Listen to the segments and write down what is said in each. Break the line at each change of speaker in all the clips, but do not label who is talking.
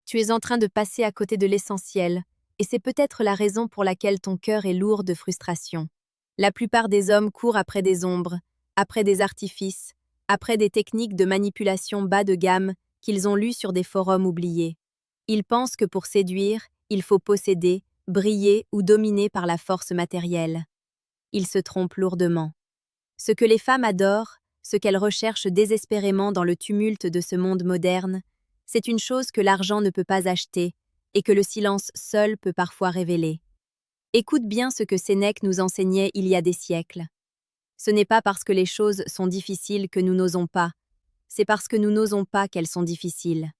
Tu es en train de passer à côté de l'essentiel, et c'est peut-être la raison pour laquelle ton cœur est lourd de frustration. La plupart des hommes courent après des ombres, après des artifices, après des techniques de manipulation bas de gamme qu'ils ont lues sur des forums oubliés. Ils pensent que pour séduire, il faut posséder, briller ou dominer par la force matérielle. Ils se trompent lourdement. Ce que les femmes adorent, ce qu'elles recherchent désespérément dans le tumulte de ce monde moderne, c'est une chose que l'argent ne peut pas acheter et que le silence seul peut parfois révéler. Écoute bien ce que Sénèque nous enseignait il y a des siècles. Ce n'est pas parce que les choses sont difficiles que nous n'osons pas, c'est parce que nous n'osons pas qu'elles sont difficiles.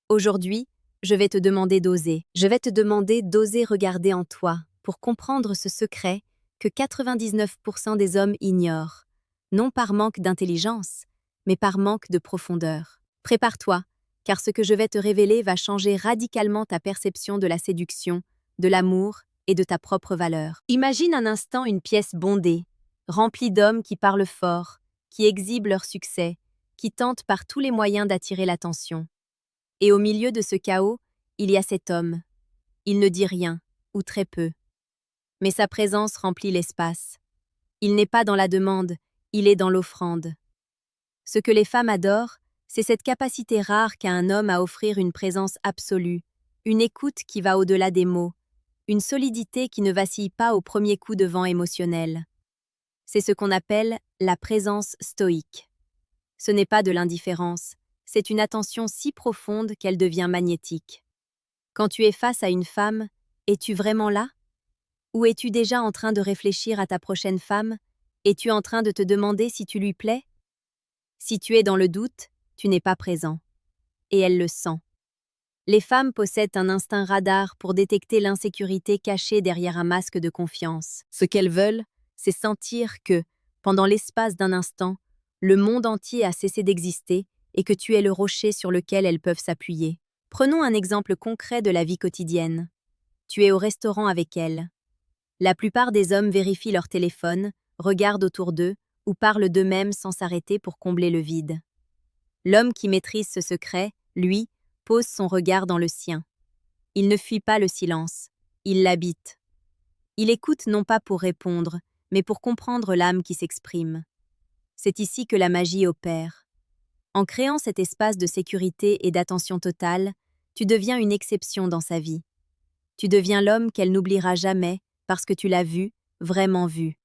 Aujourd'hui, je vais te demander d'oser. Je vais te demander d'oser regarder en toi pour comprendre ce secret que 99% des hommes ignorent, non par manque d'intelligence, mais par manque de profondeur. Prépare-toi, car ce que je vais te révéler va changer radicalement ta perception de la séduction, de l'amour et de ta propre valeur. Imagine un instant une pièce bondée, remplie d'hommes qui parlent fort, qui exhibent leur succès, qui tentent par tous les moyens d'attirer l'attention. Et au milieu de ce chaos, il y a cet homme. Il ne dit rien, ou très peu. Mais sa présence remplit l'espace. Il n'est pas dans la demande, il est dans l'offrande. Ce que les femmes adorent, c'est cette capacité rare qu'a un homme à offrir une présence absolue, une écoute qui va au-delà des mots, une solidité qui ne vacille pas au premier coup de vent émotionnel. C'est ce qu'on appelle la présence stoïque. Ce n'est pas de l'indifférence, c'est une attention si profonde qu'elle devient magnétique. Quand tu es face à une femme, es-tu vraiment là? Ou es-tu déjà en train de réfléchir à ta prochaine femme? Es-tu en train de te demander si tu lui plais? Si tu es dans le doute, tu n'es pas présent. Et elle le sent. Les femmes possèdent un instinct radar pour détecter l'insécurité cachée derrière un masque de confiance. Ce qu'elles veulent, c'est sentir que, pendant l'espace d'un instant, le monde entier a cessé d'exister et que tu es le rocher sur lequel elles peuvent s'appuyer. Prenons un exemple concret de la vie quotidienne. Tu es au restaurant avec elle. La plupart des hommes vérifient leur téléphone, regardent autour d'eux ou parlent d'eux-mêmes sans s'arrêter pour combler le vide. L'homme qui maîtrise ce secret, lui, pose son regard dans le sien. Il ne fuit pas le silence, il l'habite. Il écoute non pas pour répondre, mais pour comprendre l'âme qui s'exprime. C'est ici que la magie opère. En créant cet espace de sécurité et d'attention totale, tu deviens une exception dans sa vie. Tu deviens l'homme qu'elle n'oubliera jamais parce que tu l'as vu, vraiment vu.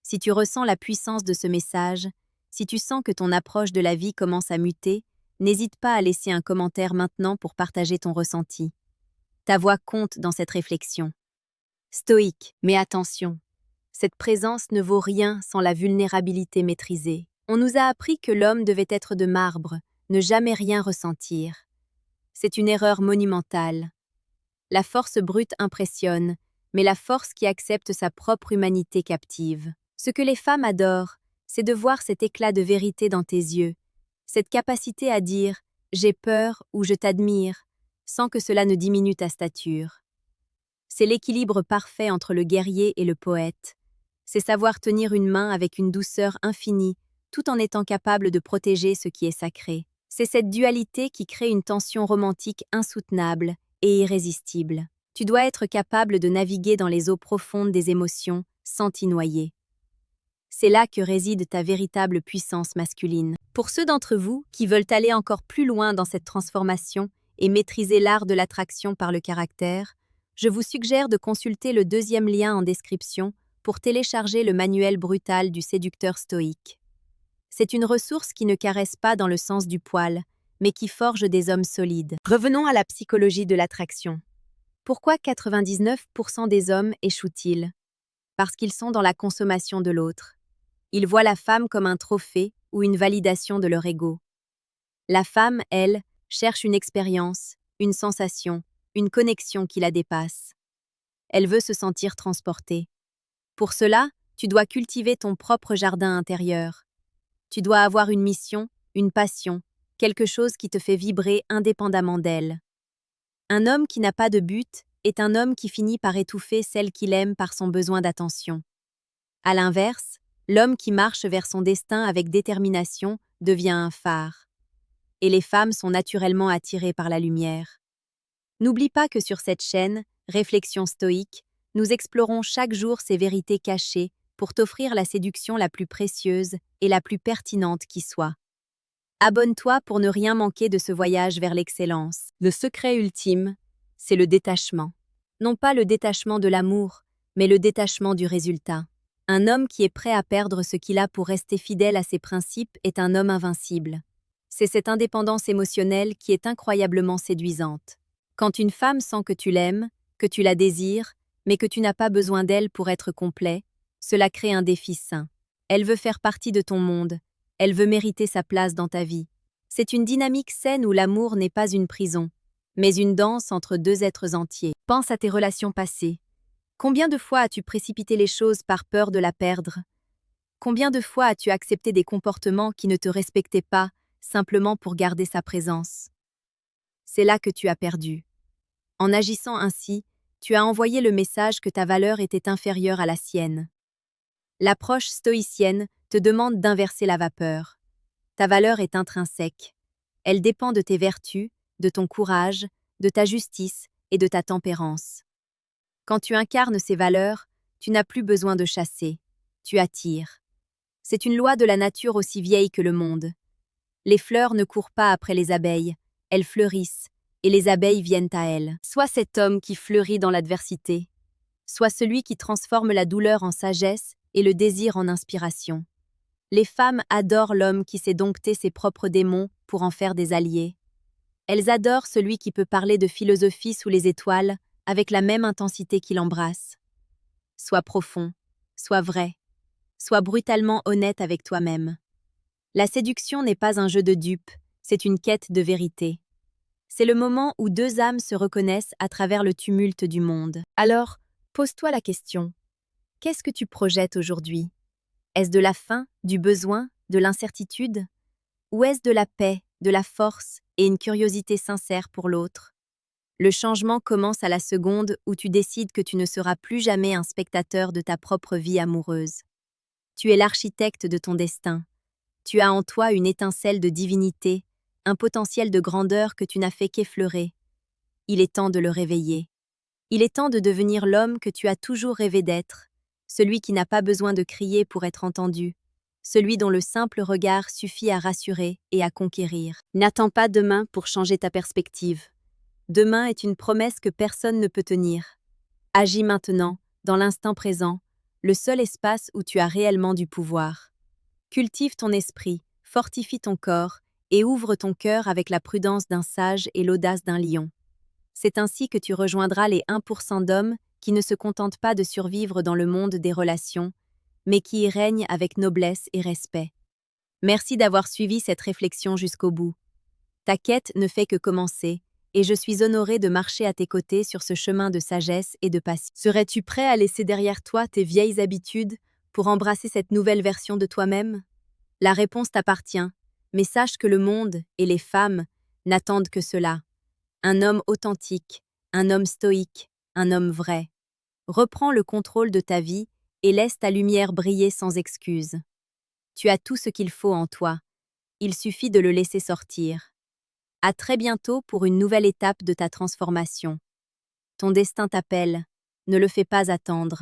Si tu ressens la puissance de ce message, si tu sens que ton approche de la vie commence à muter, n'hésite pas à laisser un commentaire maintenant pour partager ton ressenti. Ta voix compte dans cette réflexion. Stoïque, mais attention, cette présence ne vaut rien sans la vulnérabilité maîtrisée. On nous a appris que l'homme devait être de marbre, ne jamais rien ressentir. C'est une erreur monumentale. La force brute impressionne, mais la force qui accepte sa propre humanité captive. Ce que les femmes adorent, c'est de voir cet éclat de vérité dans tes yeux, cette capacité à dire « j'ai peur » ou « je t'admire », sans que cela ne diminue ta stature. C'est l'équilibre parfait entre le guerrier et le poète. C'est savoir tenir une main avec une douceur infinie, tout en étant capable de protéger ce qui est sacré. C'est cette dualité qui crée une tension romantique insoutenable et irrésistible. Tu dois être capable de naviguer dans les eaux profondes des émotions sans t'y noyer. C'est là que réside ta véritable puissance masculine. Pour ceux d'entre vous qui veulent aller encore plus loin dans cette transformation et maîtriser l'art de l'attraction par le caractère, je vous suggère de consulter le deuxième lien en description pour télécharger le manuel brutal du séducteur stoïque. C'est une ressource qui ne caresse pas dans le sens du poil, mais qui forge des hommes solides. Revenons à la psychologie de l'attraction. Pourquoi 99% des hommes échouent-ils? Parce qu'ils sont dans la consommation de l'autre. Ils voient la femme comme un trophée ou une validation de leur ego. La femme, elle, cherche une expérience, une sensation, une connexion qui la dépasse. Elle veut se sentir transportée. Pour cela, tu dois cultiver ton propre jardin intérieur. Tu dois avoir une mission, une passion, quelque chose qui te fait vibrer indépendamment d'elle. Un homme qui n'a pas de but est un homme qui finit par étouffer celle qu'il aime par son besoin d'attention. À l'inverse, l'homme qui marche vers son destin avec détermination devient un phare. Et les femmes sont naturellement attirées par la lumière. N'oublie pas que sur cette chaîne, Réflexion stoïque, nous explorons chaque jour ces vérités cachées pour t'offrir la séduction la plus précieuse et la plus pertinente qui soit. Abonne-toi pour ne rien manquer de ce voyage vers l'excellence. Le secret ultime, c'est le détachement. Non pas le détachement de l'amour, mais le détachement du résultat. Un homme qui est prêt à perdre ce qu'il a pour rester fidèle à ses principes est un homme invincible. C'est cette indépendance émotionnelle qui est incroyablement séduisante. Quand une femme sent que tu l'aimes, que tu la désires, mais que tu n'as pas besoin d'elle pour être complet, cela crée un défi sain. Elle veut faire partie de ton monde, elle veut mériter sa place dans ta vie. C'est une dynamique saine où l'amour n'est pas une prison, mais une danse entre deux êtres entiers. Pense à tes relations passées. Combien de fois as-tu précipité les choses par peur de la perdre? Combien de fois as-tu accepté des comportements qui ne te respectaient pas, simplement pour garder sa présence? C'est là que tu as perdu. En agissant ainsi, tu as envoyé le message que ta valeur était inférieure à la sienne. L'approche stoïcienne te demande d'inverser la vapeur. Ta valeur est intrinsèque. Elle dépend de tes vertus, de ton courage, de ta justice et de ta tempérance. Quand tu incarnes ces valeurs, tu n'as plus besoin de chasser. Tu attires. C'est une loi de la nature aussi vieille que le monde. Les fleurs ne courent pas après les abeilles, elles fleurissent, et les abeilles viennent à elles. Sois cet homme qui fleurit dans l'adversité. Sois celui qui transforme la douleur en sagesse et le désir en inspiration. Les femmes adorent l'homme qui sait dompter ses propres démons pour en faire des alliés. Elles adorent celui qui peut parler de philosophie sous les étoiles avec la même intensité qu'il embrasse. Sois profond, sois vrai, sois brutalement honnête avec toi-même. La séduction n'est pas un jeu de dupes, c'est une quête de vérité. C'est le moment où deux âmes se reconnaissent à travers le tumulte du monde. Alors, pose-toi la question. Qu'est-ce que tu projettes aujourd'hui? Est-ce de la faim, du besoin, de l'incertitude? Ou est-ce de la paix, de la force et une curiosité sincère pour l'autre? Le changement commence à la seconde où tu décides que tu ne seras plus jamais un spectateur de ta propre vie amoureuse. Tu es l'architecte de ton destin. Tu as en toi une étincelle de divinité, un potentiel de grandeur que tu n'as fait qu'effleurer. Il est temps de le réveiller. Il est temps de devenir l'homme que tu as toujours rêvé d'être, celui qui n'a pas besoin de crier pour être entendu, celui dont le simple regard suffit à rassurer et à conquérir. N'attends pas demain pour changer ta perspective. Demain est une promesse que personne ne peut tenir. Agis maintenant, dans l'instant présent, le seul espace où tu as réellement du pouvoir. Cultive ton esprit, fortifie ton corps et ouvre ton cœur avec la prudence d'un sage et l'audace d'un lion. C'est ainsi que tu rejoindras les 1% d'hommes qui ne se contentent pas de survivre dans le monde des relations, mais qui y règnent avec noblesse et respect. Merci d'avoir suivi cette réflexion jusqu'au bout. Ta quête ne fait que commencer, et je suis honorée de marcher à tes côtés sur ce chemin de sagesse et de passion. Serais-tu prêt à laisser derrière toi tes vieilles habitudes pour embrasser cette nouvelle version de toi-même? La réponse t'appartient, mais sache que le monde et les femmes n'attendent que cela. Un homme authentique, un homme stoïque, un homme vrai. Reprends le contrôle de ta vie et laisse ta lumière briller sans excuse. Tu as tout ce qu'il faut en toi. Il suffit de le laisser sortir. À très bientôt pour une nouvelle étape de ta transformation. Ton destin t'appelle, ne le fais pas attendre.